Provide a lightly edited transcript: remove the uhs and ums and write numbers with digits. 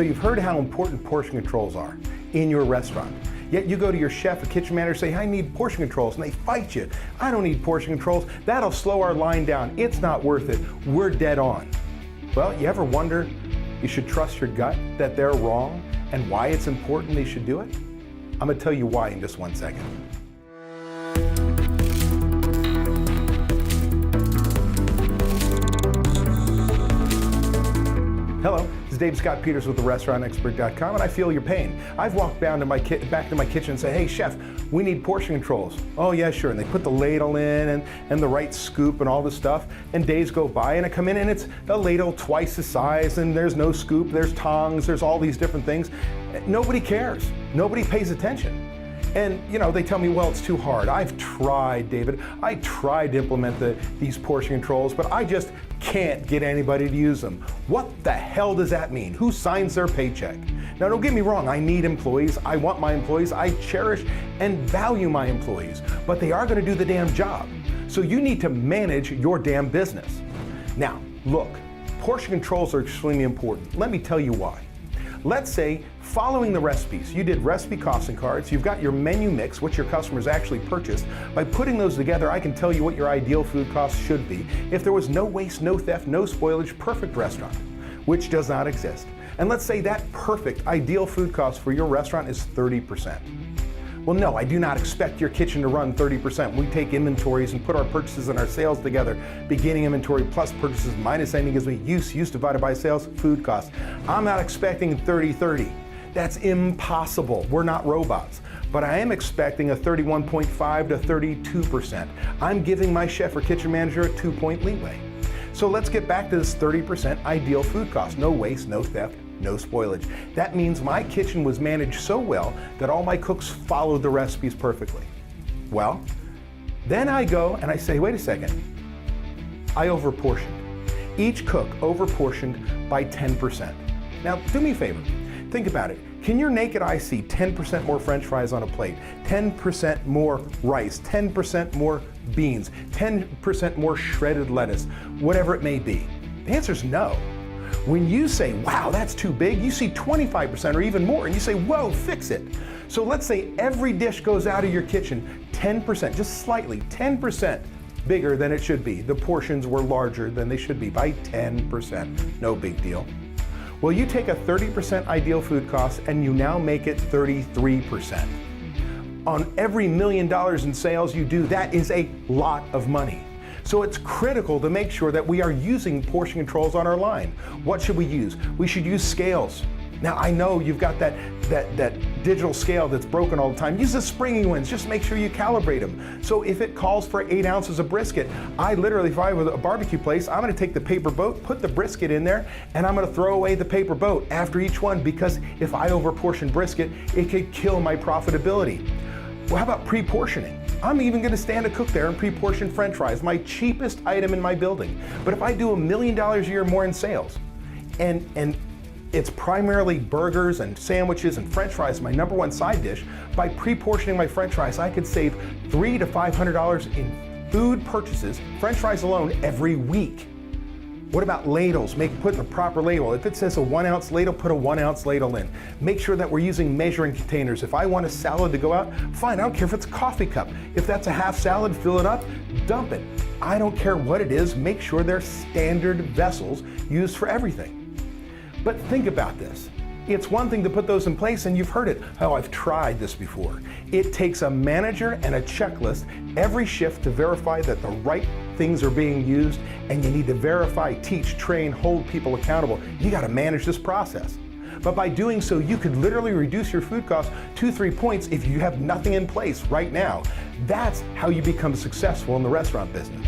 you've heard how important portion controls are in your restaurant. Yet you go to your chef or kitchen manager and say, I need portion controls, and they fight you. I don't need portion controls. That'll slow our line down. It's not worth it. We're dead on. Well, you ever wonder you should trust your gut that they're wrong and why it's important they should do it? I'm gonna tell you why in just 1 second. Hello, this is Dave Scott Peters with therestaurantexpert.com, and I feel your pain. I've walked down to back to my kitchen and say, hey chef, we need portion controls. Oh yeah, sure, and they put the ladle in and the right scoop and all this stuff, and days go by and I come in and it's a ladle twice the size and there's no scoop, there's tongs, there's all these different things. Nobody cares, nobody pays attention. And you know, they tell me, well, it's too hard. I've tried, David. I tried to implement these portion controls, but I just can't get anybody to use them. What the hell does that mean? Who signs their paycheck? Now, don't get me wrong, I need employees. I want my employees. I cherish and value my employees, but they are gonna do the damn job. So you need to manage your damn business. Now, look, portion controls are extremely important. Let me tell you why. Let's say, following the recipes, you did recipe costing cards, you've got your menu mix, which your customers actually purchased. By putting those together, I can tell you what your ideal food cost should be if there was no waste, no theft, no spoilage, perfect restaurant, which does not exist. And let's say that perfect, ideal food cost for your restaurant is 30%. Well, no, I do not expect your kitchen to run 30%. We take inventories and put our purchases and our sales together. Beginning inventory plus purchases minus ending gives me use divided by sales, food costs. I'm not expecting 30-30. That's impossible. We're not robots. But I am expecting a 31.5 to 32%. I'm giving my chef or kitchen manager a 2-point leeway. So let's get back to this 30% ideal food cost. No waste, no theft, no spoilage. That means my kitchen was managed so well that all my cooks followed the recipes perfectly. Well, then I go and I say, wait a second, I overportioned. Each cook overportioned by 10%. Now, do me a favor, think about it. Can your naked eye see 10% more French fries on a plate, 10% more rice, 10% more beans, 10% more shredded lettuce, whatever it may be? The answer is no. When you say, wow, that's too big, you see 25% or even more, and you say, whoa, fix it. So let's say every dish goes out of your kitchen 10%, just slightly, 10% bigger than it should be. The portions were larger than they should be by 10%, no big deal. Well, you take a 30% ideal food cost and you now make it 33%. On every $1 million in sales you do, that is a lot of money. So it's critical to make sure that we are using portion controls on our line. What should we use? We should use scales. Now I know you've got that digital scale that's broken all the time. Use the springy ones, just make sure you calibrate them. So if it calls for 8 ounces of brisket, I literally, if I were a barbecue place, I'm gonna take the paper boat, put the brisket in there, and I'm gonna throw away the paper boat after each one, because if I overportion brisket, it could kill my profitability. Well, how about pre-portioning? I'm even gonna stand a cook there and pre-portion French fries, my cheapest item in my building. But if I do $1 million a year more in sales, and it's primarily burgers and sandwiches and French fries, my #1 side dish, by pre-portioning my French fries, I could save $300 to $500 in food purchases, French fries alone, every week. What about ladles? Put the proper label. If it says a 1 ounce ladle, put a 1 ounce ladle in. Make sure that we're using measuring containers. If I want a salad to go out, fine, I don't care if it's a coffee cup. If that's a half salad, fill it up, dump it. I don't care what it is, make sure they're standard vessels used for everything. But think about this. It's one thing to put those in place, and you've heard it. Oh, I've tried this before. It takes a manager and a checklist every shift to verify that the right things are being used, and you need to verify, teach, train, hold people accountable. You gotta manage this process. But by doing so, you could literally reduce your food costs 2-3 points if you have nothing in place right now. That's how you become successful in the restaurant business.